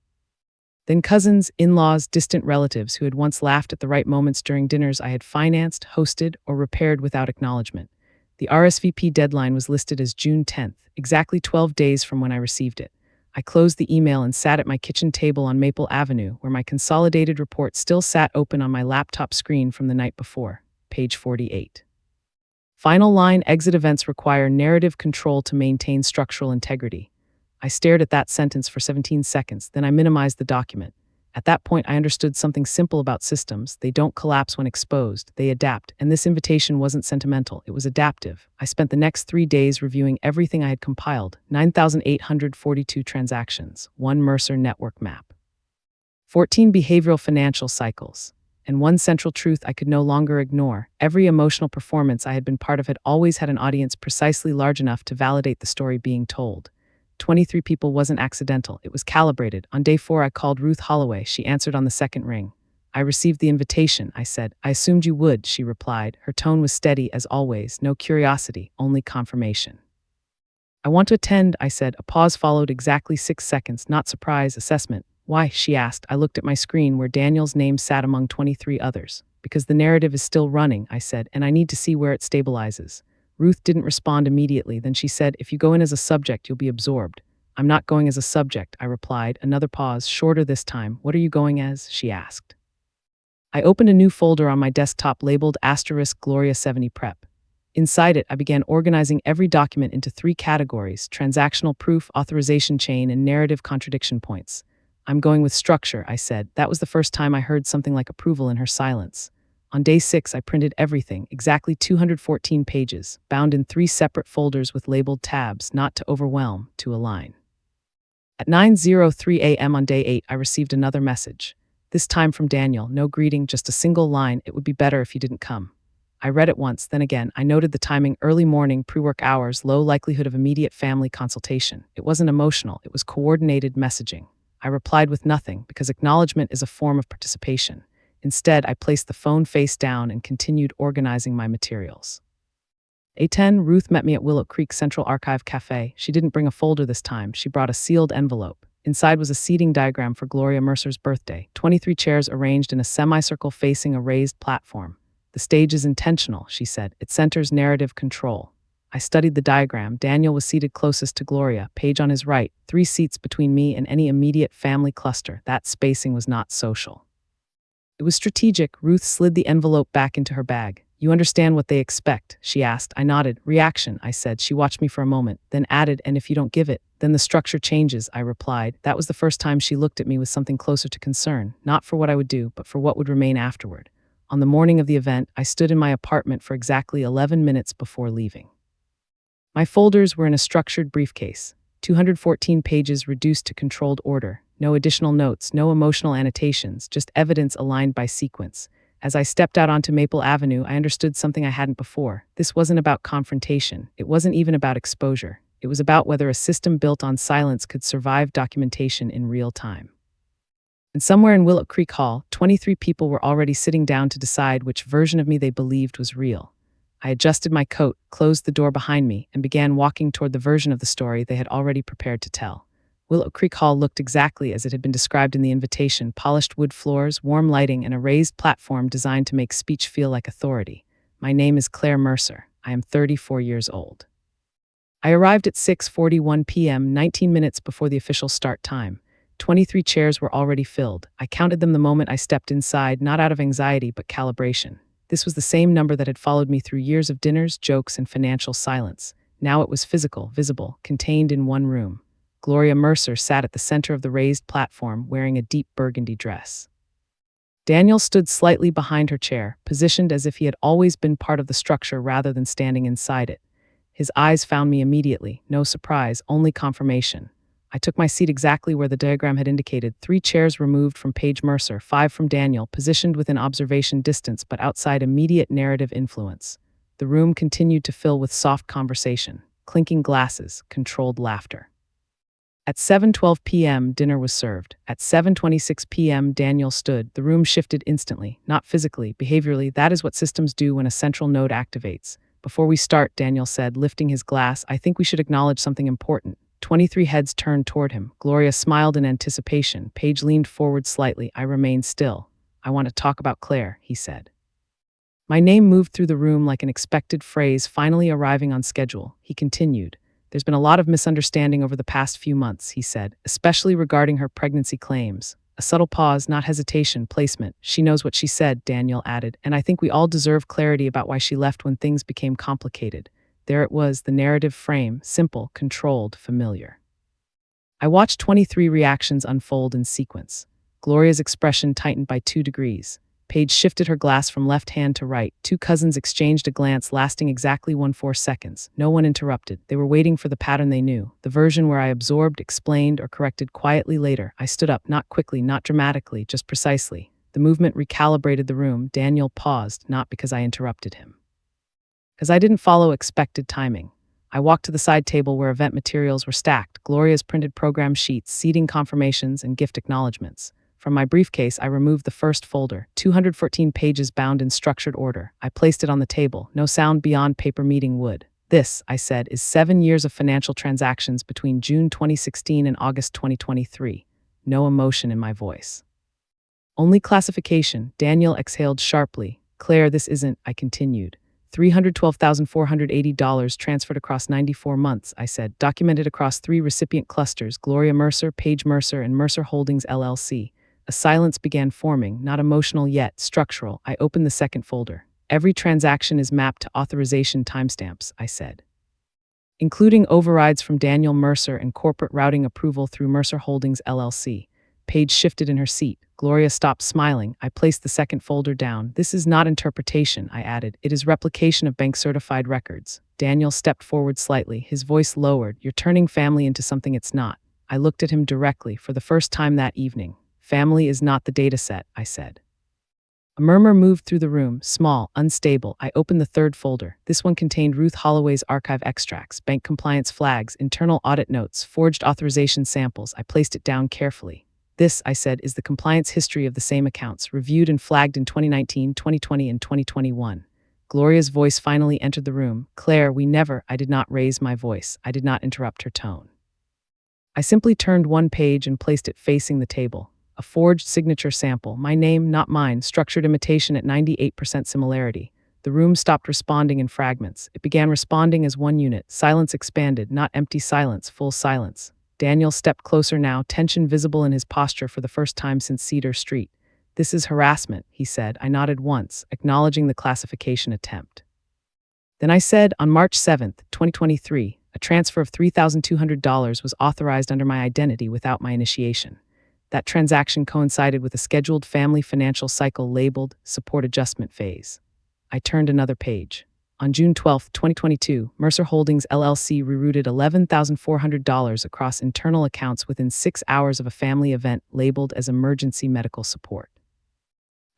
Speaker 1: Then cousins, in-laws, distant relatives who had once laughed at the right moments during dinners I had financed, hosted, or repaired without acknowledgement. The RSVP deadline was listed as June 10th, exactly 12 days from when I received it. I closed the email and sat at my kitchen table on Maple Avenue, where my consolidated report still sat open on my laptop screen from the night before. Page 48. Final line: "Exit events require narrative control to maintain structural integrity." I stared at that sentence for 17 seconds, then I minimized the document. At that point, I understood something simple about systems: they don't collapse when exposed, they adapt, and this invitation wasn't sentimental, it was adaptive. I spent the next 3 days reviewing everything I had compiled: 9,842 transactions, 1 Mercer network map, 14 behavioral financial cycles, and one central truth I could no longer ignore: every emotional performance I had been part of had always had an audience precisely large enough to validate the story being told. 23 people wasn't accidental, it was calibrated. On day 4, I called Ruth Holloway. She answered on the second ring. "I received the invitation," I said. "I assumed you would," she replied. Her tone was steady as always, no curiosity, only confirmation. "I want to attend," I said. A pause followed, exactly 6 seconds, not surprise, assessment. "Why?" she asked. I looked at my screen where Daniel's name sat among 23 others. "Because the narrative is still running," I said, "and I need to see where it stabilizes." Ruth didn't respond immediately. Then she said, "If you go in as a subject, you'll be absorbed." I'm not going as a subject, I replied. Another pause, shorter this time. What are you going as? She asked. I opened a new folder on my desktop labeled Gloria 70 Prep. Inside it, I began organizing every document into three categories: transactional proof, authorization chain, and narrative contradiction points. I'm going with structure, I said. That was the first time I heard something like approval in her silence. On day 6, I printed everything, exactly 214 pages, bound in three separate folders with labeled tabs, not to overwhelm, to align. At 9:03 a.m. on day 8, I received another message. This time from Daniel, no greeting, just a single line: "It would be better if you didn't come." I read it once, then again. I noted the timing: early morning, pre-work hours, low likelihood of immediate family consultation. It wasn't emotional, it was coordinated messaging. I replied with nothing, because acknowledgement is a form of participation. Instead, I placed the phone face down and continued organizing my materials. 8:10, Ruth met me at Willow Creek Central Archive Cafe. She didn't bring a folder this time. She brought a sealed envelope. Inside was a seating diagram for Gloria Mercer's birthday. 23 chairs arranged in a semicircle facing a raised platform. The stage is intentional, she said. It centers narrative control. I studied the diagram. Daniel was seated closest to Gloria, Paige on his right, 3 seats between me and any immediate family cluster. That spacing was not social. It was strategic. Ruth slid the envelope back into her bag. "You understand what they expect?" she asked. I nodded. "Reaction," I said. She watched me for a moment, then added, "And if you don't give it, then the structure changes," I replied. That was the first time she looked at me with something closer to concern, not for what I would do, but for what would remain afterward. On the morning of the event, I stood in my apartment for exactly 11 minutes before leaving. My folders were in a structured briefcase, 214 pages reduced to controlled order. No additional notes, no emotional annotations, just evidence aligned by sequence. As I stepped out onto Maple Avenue, I understood something I hadn't before. This wasn't about confrontation. It wasn't even about exposure. It was about whether a system built on silence could survive documentation in real time. And somewhere in Willow Creek Hall, 23 people were already sitting down to decide which version of me they believed was real. I adjusted my coat, closed the door behind me, and began walking toward the version of the story they had already prepared to tell. Willow Creek Hall looked exactly as it had been described in the invitation: polished wood floors, warm lighting, and a raised platform designed to make speech feel like authority. My name is Claire Mercer. I am 34 years old. I arrived at 6:41 p.m., 19 minutes before the official start time. 23 chairs were already filled. I counted them the moment I stepped inside, not out of anxiety, but calibration. This was the same number that had followed me through years of dinners, jokes, and financial silence. Now it was physical, visible, contained in one room. Gloria Mercer sat at the center of the raised platform, wearing a deep burgundy dress. Daniel stood slightly behind her chair, positioned as if he had always been part of the structure rather than standing inside it. His eyes found me immediately. No surprise, only confirmation. I took my seat exactly where the diagram had indicated, 3 chairs removed from Paige Mercer, 5 from Daniel, positioned within observation distance but outside immediate narrative influence. The room continued to fill with soft conversation, clinking glasses, controlled laughter. At 7:12 p.m., dinner was served. At 7:26 p.m., Daniel stood. The room shifted instantly, not physically, behaviorally. That is what systems do when a central node activates. "Before we start," Daniel said, lifting his glass, "I think we should acknowledge something important." 23 heads turned toward him. Gloria smiled in anticipation. Paige leaned forward slightly. I remained still. "I want to talk about Claire," he said. My name moved through the room like an expected phrase finally arriving on schedule. He continued. "There's been a lot of misunderstanding over the past few months," he said, "especially regarding her pregnancy claims." A subtle pause, not hesitation, placement. "She knows what she said," Daniel added, "and I think we all deserve clarity about why she left when things became complicated." There it was, the narrative frame, simple, controlled, familiar. I watched 23 reactions unfold in sequence. Gloria's expression tightened by 2 degrees. Paige shifted her glass from left hand to right. 2 cousins exchanged a glance lasting exactly 14 seconds. No one interrupted. They were waiting for the pattern they knew, the version where I absorbed, explained, or corrected quietly later. I stood up, not quickly, not dramatically, just precisely. The movement recalibrated the room. Daniel paused, not because I interrupted him. Because I didn't follow expected timing. I walked to the side table where event materials were stacked: Gloria's printed program sheets, seating confirmations, and gift acknowledgments. From my briefcase, I removed the first folder, 214 pages bound in structured order. I placed it on the table. No sound beyond paper meeting wood. "This," I said, "is 7 years of financial transactions between June 2016 and August 2023. No emotion in my voice. Only classification. Daniel exhaled sharply. "Claire, this isn't," I continued. $312,480 transferred across 94 months, I said, documented across 3 recipient clusters, Gloria Mercer, Paige Mercer, and Mercer Holdings, LLC. A silence began forming, not emotional yet, structural. I opened the second folder. Every transaction is mapped to authorization timestamps, I said, including overrides from Daniel Mercer and corporate routing approval through Mercer Holdings, LLC. Paige shifted in her seat. Gloria stopped smiling. I placed the second folder down. This is not interpretation, I added. It is replication of bank-certified records. Daniel stepped forward slightly, his voice lowered. You're turning family into something it's not. I looked at him directly for the first time that evening. Family is not the dataset, I said. A murmur moved through the room, small, unstable. I opened the third folder. This one contained Ruth Holloway's archive extracts, bank compliance flags, internal audit notes, forged authorization samples. I placed it down carefully. This, I said, is the compliance history of the same accounts, reviewed and flagged in 2019, 2020, and 2021. Gloria's voice finally entered the room. Claire, I did not raise my voice. I did not interrupt her tone. I simply turned one page and placed it facing the table. A forged signature sample, my name, not mine, structured imitation at 98% similarity. The room stopped responding in fragments. It began responding as one unit. Silence expanded, not empty silence, full silence. Daniel stepped closer now, tension visible in his posture for the first time since Cedar Street. This is harassment, he said. I nodded once, acknowledging the classification attempt. Then I said, on March 7th, 2023, a transfer of $3,200 was authorized under my identity without my initiation. That transaction coincided with a scheduled family financial cycle labeled Support Adjustment Phase. I turned another page. On June 12, 2022, Mercer Holdings, LLC rerouted $11,400 across internal accounts within 6 hours of a family event labeled as emergency medical support.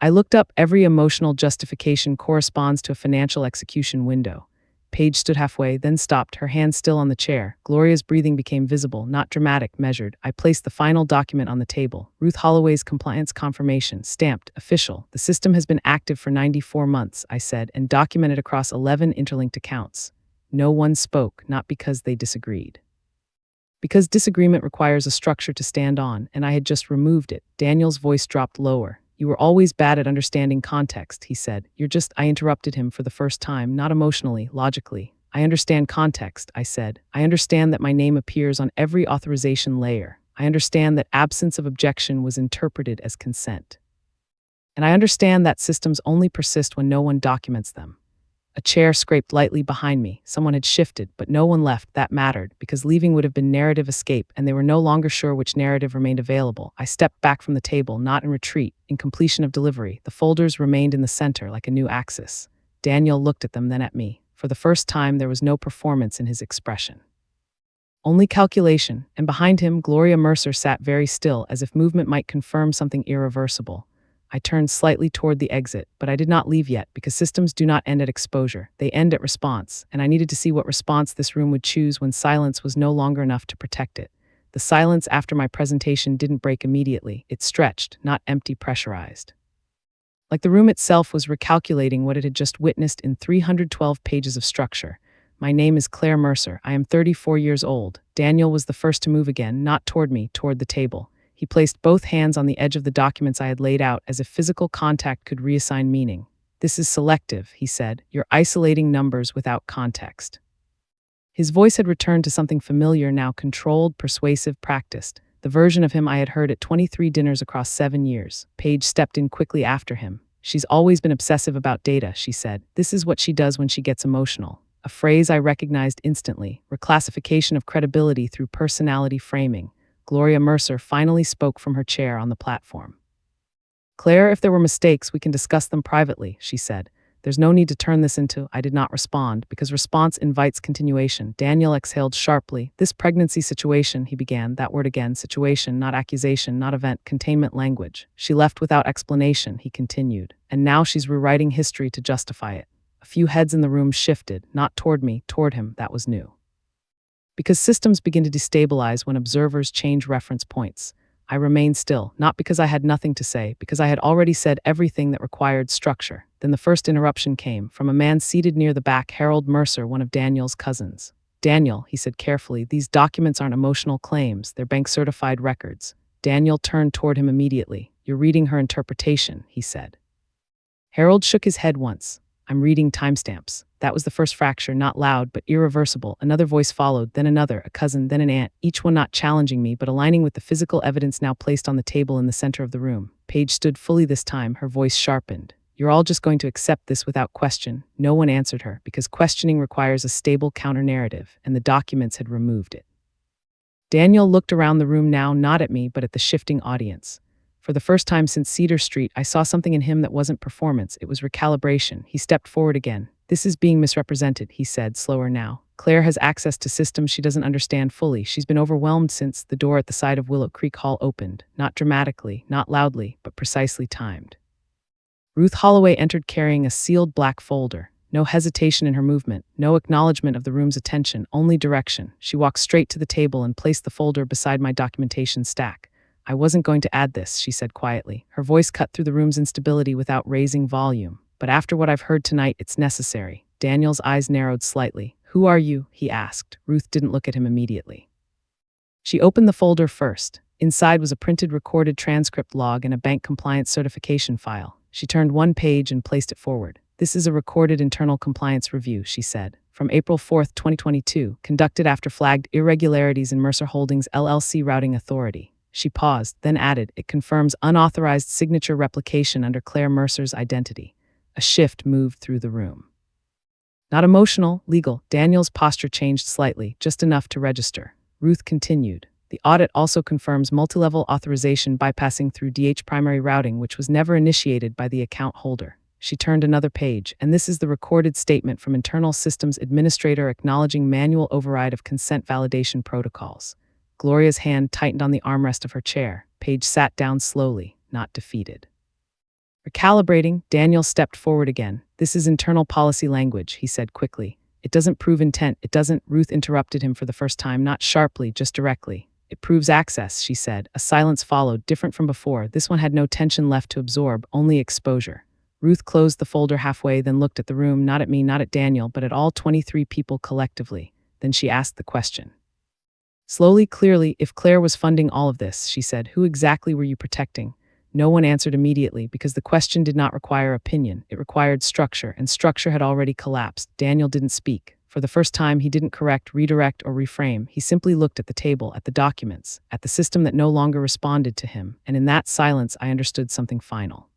Speaker 1: I looked up. Every emotional justification corresponds to a financial execution window. Paige stood halfway, then stopped, her hand still on the chair. Gloria's breathing became visible, not dramatic, measured. I placed the final document on the table. Ruth Holloway's compliance confirmation, stamped, official. The system has been active for 94 months, I said, and documented across 11 interlinked accounts. No one spoke, not because they disagreed. Because disagreement requires a structure to stand on, and I had just removed it. Daniel's voice dropped lower. You were always bad at understanding context, he said. I interrupted him for the first time, not emotionally, logically. I understand context, I said. I understand that my name appears on every authorization layer. I understand that absence of objection was interpreted as consent. And I understand that systems only persist when no one documents them. A chair scraped lightly behind me. Someone had shifted, but no one left. That mattered, because leaving would have been narrative escape, and they were no longer sure which narrative remained available. I stepped back from the table, not in retreat, in completion of delivery. The folders remained in the center like a new axis. Daniel looked at them, then at me. For the first time, there was no performance in his expression. Only calculation, and behind him, Gloria Mercer sat very still, as if movement might confirm something irreversible. I turned slightly toward the exit, but I did not leave yet, because systems do not end at exposure. They end at response, and I needed to see what response this room would choose when silence was no longer enough to protect it. The silence after my presentation didn't break immediately. It stretched, not empty, pressurized. Like the room itself was recalculating what it had just witnessed in 312 pages of structure. My name is Claire Mercer. I am 34 years old. Daniel was the first to move again, not toward me, toward the table. He placed both hands on the edge of the documents I had laid out, as if physical contact could reassign meaning. This is selective, he said. You're isolating numbers without context. His voice had returned to something familiar now, controlled, persuasive, practiced. The version of him I had heard at 23 dinners across 7 years. Paige stepped in quickly after him. She's always been obsessive about data, she said. This is what she does when she gets emotional. A phrase I recognized instantly. Reclassification of credibility through personality framing. Gloria Mercer finally spoke from her chair on the platform. Claire, if there were mistakes, we can discuss them privately, she said. There's no need to turn this into. I did not respond, because response invites continuation. Daniel exhaled sharply. This pregnancy situation, he began, that word again, situation, not accusation, not event, containment language. She left without explanation, he continued. And now she's rewriting history to justify it. A few heads in the room shifted, not toward me, toward him. That was new. Because systems begin to destabilize when observers change reference points. I remained still, not because I had nothing to say, because I had already said everything that required structure. Then the first interruption came, from a man seated near the back, Harold Mercer, one of Daniel's cousins. Daniel, he said carefully, these documents aren't emotional claims, they're bank-certified records. Daniel turned toward him immediately. You're reading her interpretation, he said. Harold shook his head once. I'm reading timestamps. That was the first fracture, not loud, but irreversible. Another voice followed, then another, a cousin, then an aunt, each one not challenging me, but aligning with the physical evidence now placed on the table in the center of the room. Paige stood fully this time, her voice sharpened. You're all just going to accept this without question. No one answered her, because questioning requires a stable counter-narrative, and the documents had removed it. Daniel looked around the room now, not at me, but at the shifting audience. For the first time since Cedar Street, I saw something in him that wasn't performance, it was recalibration. He stepped forward again. This is being misrepresented, he said, slower now. Claire has access to systems she doesn't understand fully. She's been overwhelmed since the door at the side of Willow Creek Hall opened. Not dramatically, not loudly, but precisely timed. Ruth Holloway entered carrying a sealed black folder. No hesitation in her movement, no acknowledgement of the room's attention, only direction. She walked straight to the table and placed the folder beside my documentation stack. I wasn't going to add this, she said quietly. Her voice cut through the room's instability without raising volume. But after what I've heard tonight, it's necessary. Daniel's eyes narrowed slightly. Who are you? He asked. Ruth didn't look at him immediately. She opened the folder first. Inside was a printed recorded transcript log and a bank compliance certification file. She turned one page and placed it forward. This is a recorded internal compliance review, she said. From April 4, 2022, conducted after flagged irregularities in Mercer Holdings LLC routing authority. She paused, then added, it confirms unauthorized signature replication under Claire Mercer's identity. A shift moved through the room. Not emotional, legal. Daniel's posture changed slightly, just enough to register. Ruth continued. The audit also confirms multi-level authorization bypassing through DH primary routing, which was never initiated by the account holder. She turned another page, and this is the recorded statement from Internal Systems Administrator acknowledging manual override of consent validation protocols. Gloria's hand tightened on the armrest of her chair. Paige sat down slowly, not defeated. Recalibrating, Daniel stepped forward again. This is internal policy language, he said quickly. It doesn't prove intent, it doesn't. Ruth interrupted him for the first time, not sharply, just directly. It proves access, she said. A silence followed, different from before. This one had no tension left to absorb, only exposure. Ruth closed the folder halfway, then looked at the room, not at me, not at Daniel, but at all 23 people collectively. Then she asked the question. Slowly, clearly, if Claire was funding all of this, she said, who exactly were you protecting? No one answered immediately because the question did not require opinion. It required structure, and structure had already collapsed. Daniel didn't speak. For the first time, he didn't correct, redirect, or reframe. He simply looked at the table, at the documents, at the system that no longer responded to him, and in that silence, I understood something final.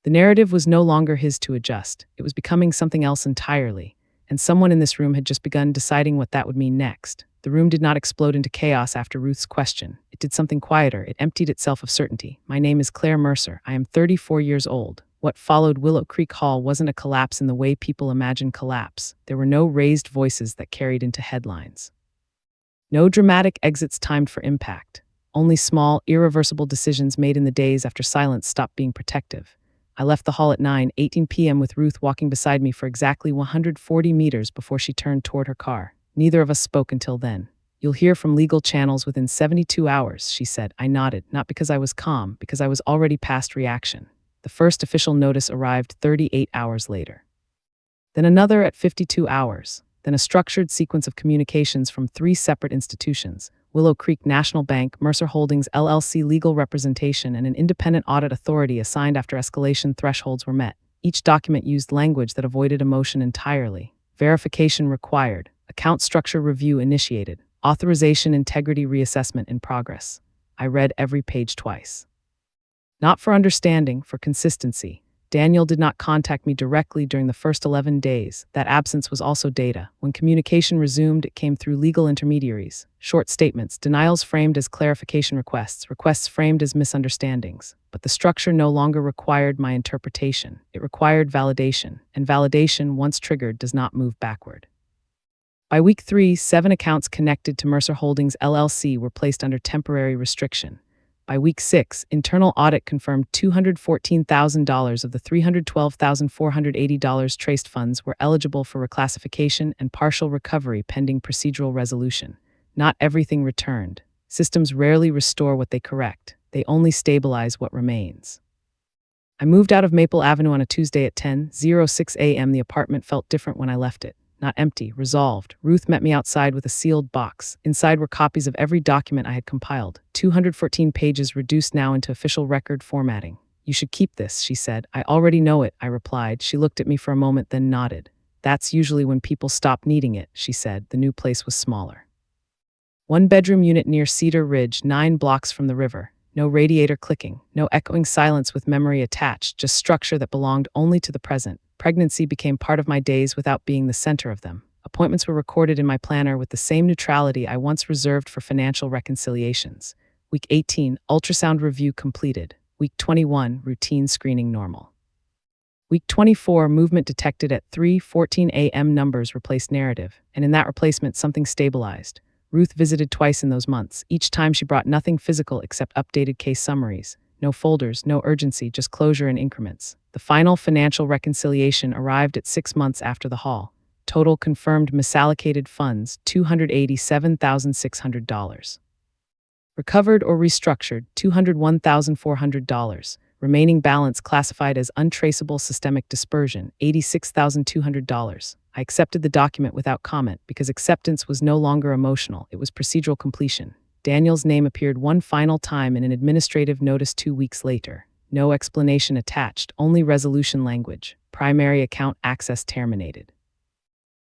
Speaker 1: The narrative was no longer his to adjust. It was becoming something else entirely, and someone in this room had just begun deciding what that would mean next. The room did not explode into chaos after Ruth's question. It did something quieter. It emptied itself of certainty. My name is Claire Mercer. I am 34 years old. What followed Willow Creek Hall wasn't a collapse in the way people imagine collapse. There were no raised voices that carried into headlines. No dramatic exits timed for impact. Only small, irreversible decisions made in the days after silence stopped being protective. I left the hall at 9:18 p.m. with Ruth walking beside me for exactly 140 meters before she turned toward her car. Neither of us spoke until then. You'll hear from legal channels within 72 hours, she said. I nodded, not because I was calm, because I was already past reaction. The first official notice arrived 38 hours later. Then another at 52 hours. Then a structured sequence of communications from 3 separate institutions: Willow Creek National Bank, Mercer Holdings LLC legal representation, and an independent audit authority assigned after escalation thresholds were met. Each document used language that avoided emotion entirely. Verification required. Account structure review initiated. Authorization integrity reassessment in progress. I read every page twice. Not for understanding, for consistency. Daniel did not contact me directly during the first 11 days. That absence was also data. When communication resumed, it came through legal intermediaries. Short statements, denials framed as clarification requests, requests framed as misunderstandings. But the structure no longer required my interpretation. It required validation, and validation, once triggered, does not move backward. By week 3, 7 accounts connected to Mercer Holdings LLC were placed under temporary restriction. By week 6, internal audit confirmed $214,000 of the $312,480 traced funds were eligible for reclassification and partial recovery pending procedural resolution. Not everything returned. Systems rarely restore what they correct. They only stabilize what remains. I moved out of Maple Avenue on a Tuesday at 10:06 a.m. The apartment felt different when I left it. Not empty, resolved. Ruth met me outside with a sealed box. Inside were copies of every document I had compiled. 214 pages reduced now into official record formatting. You should keep this, she said. I already know it, I replied. She looked at me for a moment, then nodded. That's usually when people stop needing it, she said. The new place was smaller. One-bedroom unit near Cedar Ridge, 9 blocks from the river. No radiator clicking, no echoing silence with memory attached, just structure that belonged only to the present. Pregnancy became part of my days without being the center of them. Appointments were recorded in my planner with the same neutrality I once reserved for financial reconciliations. Week 18, ultrasound review completed. Week 21, routine screening normal. Week 24, movement detected at 3:14 a.m. numbers replaced narrative, and in that replacement something stabilized. Ruth visited twice in those months. Each time she brought nothing physical except updated case summaries. No folders, no urgency, just closure in increments. The final financial reconciliation arrived at 6 months after the haul. Total confirmed misallocated funds, $287,600. Recovered or restructured, $201,400. Remaining balance classified as untraceable systemic dispersion, $86,200. I accepted the document without comment because acceptance was no longer emotional, it was procedural completion. Daniel's name appeared one final time in an administrative notice 2 weeks later. No explanation attached, only resolution language. Primary account access terminated.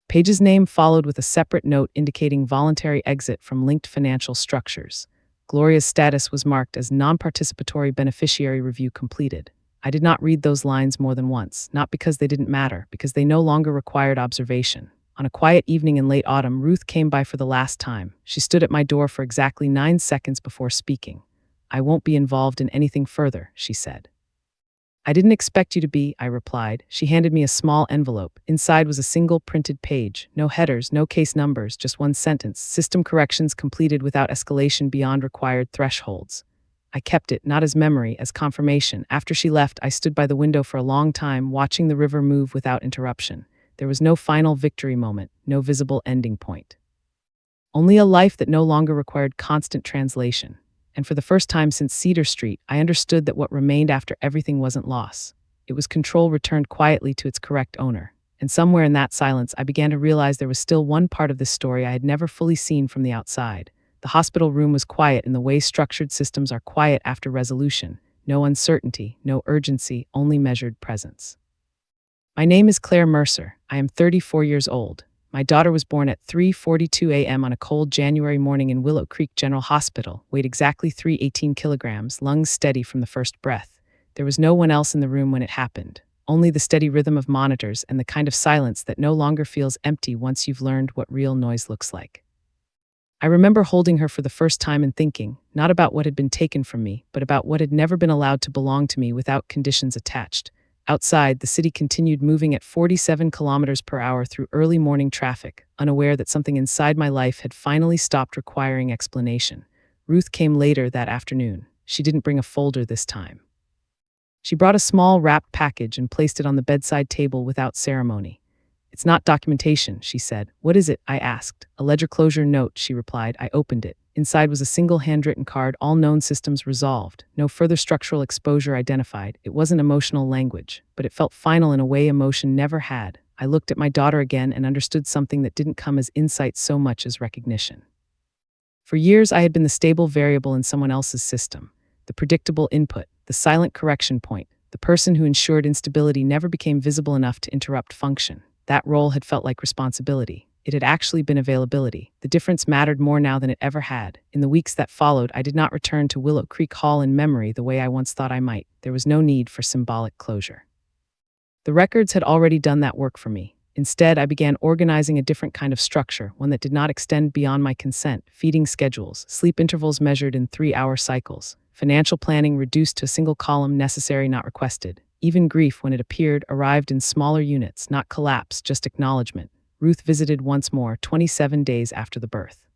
Speaker 1: Page's name followed with a separate note indicating voluntary exit from linked financial structures. Gloria's status was marked as non-participatory beneficiary review completed. I did not read those lines more than once, not because they didn't matter, because they no longer required observation. On a quiet evening in late autumn, Ruth came by for the last time. She stood at my door for exactly 9 seconds before speaking. "I won't be involved in anything further," she said. "I didn't expect you to be," I replied. She handed me a small envelope. Inside was a single printed page. No headers, no case numbers, just one sentence. System corrections completed without escalation beyond required thresholds. I kept it, not as memory, as confirmation. After she left, I stood by the window for a long time, watching the river move without interruption. There was no final victory moment, no visible ending point. Only a life that no longer required constant translation. And for the first time since Cedar Street, I understood that what remained after everything wasn't loss. It was control returned quietly to its correct owner. And somewhere in that silence, I began to realize there was still one part of this story I had never fully seen from the outside. The hospital room was quiet in the way structured systems are quiet after resolution. No uncertainty, no urgency, only measured presence. My name is Claire Mercer. I am 34 years old. My daughter was born at 3:42 a.m. on a cold January morning in Willow Creek General Hospital, weighed exactly 318 kilograms, lungs steady from the first breath. There was no one else in the room when it happened, only the steady rhythm of monitors and the kind of silence that no longer feels empty once you've learned what real noise looks like. I remember holding her for the first time and thinking, not about what had been taken from me, but about what had never been allowed to belong to me without conditions attached. Outside, the city continued moving at 47 kilometers per hour through early morning traffic, unaware that something inside my life had finally stopped requiring explanation. Ruth came later that afternoon. She didn't bring a folder this time. She brought a small wrapped package and placed it on the bedside table without ceremony. "It's not documentation," she said. "What is it?" I asked. "A ledger closure note," she replied. I opened it. Inside was a single handwritten card, all known systems resolved. No further structural exposure identified. It wasn't emotional language, but it felt final in a way emotion never had. I looked at my daughter again and understood something that didn't come as insight so much as recognition. For years, I had been the stable variable in someone else's system, the predictable input, the silent correction point. The person who ensured instability never became visible enough to interrupt function. That role had felt like responsibility. It had actually been availability. The difference mattered more now than it ever had. In the weeks that followed, I did not return to Willow Creek Hall in memory the way I once thought I might. There was no need for symbolic closure. The records had already done that work for me. Instead, I began organizing a different kind of structure, one that did not extend beyond my consent. Feeding schedules, sleep intervals measured in 3-hour cycles, financial planning reduced to a single column, necessary not requested. Even grief, when it appeared, arrived in smaller units, not collapse, just acknowledgement. Ruth visited once more, 27 days after the birth.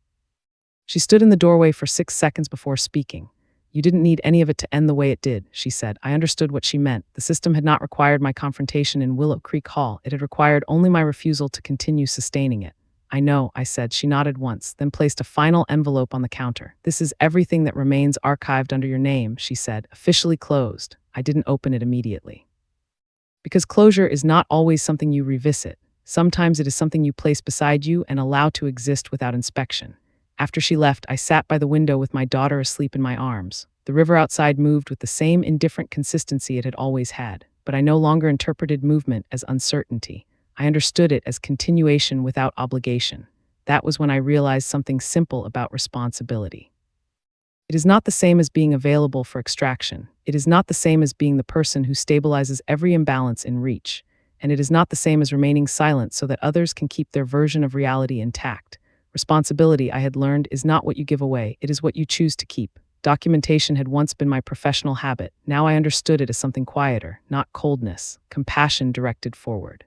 Speaker 1: She stood in the doorway for 6 seconds before speaking. "You didn't need any of it to end the way it did," she said. I understood what she meant. The system had not required my confrontation in Willow Creek Hall. It had required only my refusal to continue sustaining it. "I know," I said. She nodded once, then placed a final envelope on the counter. "This is everything that remains archived under your name," she said. "Officially closed." I didn't open it immediately. Because closure is not always something you revisit. Sometimes it is something you place beside you and allow to exist without inspection. After she left, I sat by the window with my daughter asleep in my arms. The river outside moved with the same indifferent consistency it had always had, but I no longer interpreted movement as uncertainty. I understood it as continuation without obligation. That was when I realized something simple about responsibility. It is not the same as being available for extraction. It is not the same as being the person who stabilizes every imbalance in reach. And it is not the same as remaining silent so that others can keep their version of reality intact. Responsibility, I had learned, is not what you give away, it is what you choose to keep. Documentation had once been my professional habit. Now I understood it as something quieter, not coldness, compassion directed forward.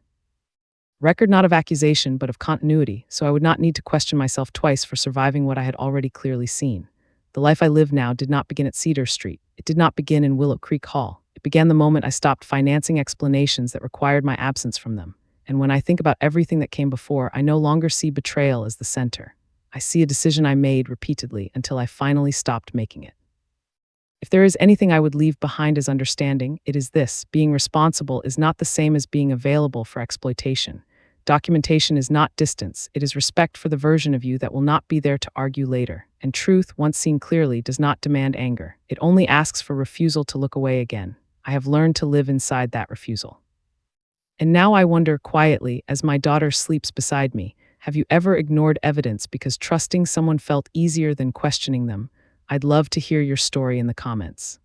Speaker 1: Record not of accusation, but of continuity, so I would not need to question myself twice for surviving what I had already clearly seen. The life I live now did not begin at Cedar Street. It did not begin in Willow Creek Hall. It began the moment I stopped financing explanations that required my absence from them. And when I think about everything that came before, I no longer see betrayal as the center. I see a decision I made repeatedly until I finally stopped making it. If there is anything I would leave behind as understanding, it is this: being responsible is not the same as being available for exploitation. Documentation is not distance, it is respect for the version of you that will not be there to argue later. And truth, once seen clearly, does not demand anger. It only asks for refusal to look away again. I have learned to live inside that refusal. And now I wonder quietly, as my daughter sleeps beside me, have you ever ignored evidence because trusting someone felt easier than questioning them? I'd love to hear your story in the comments.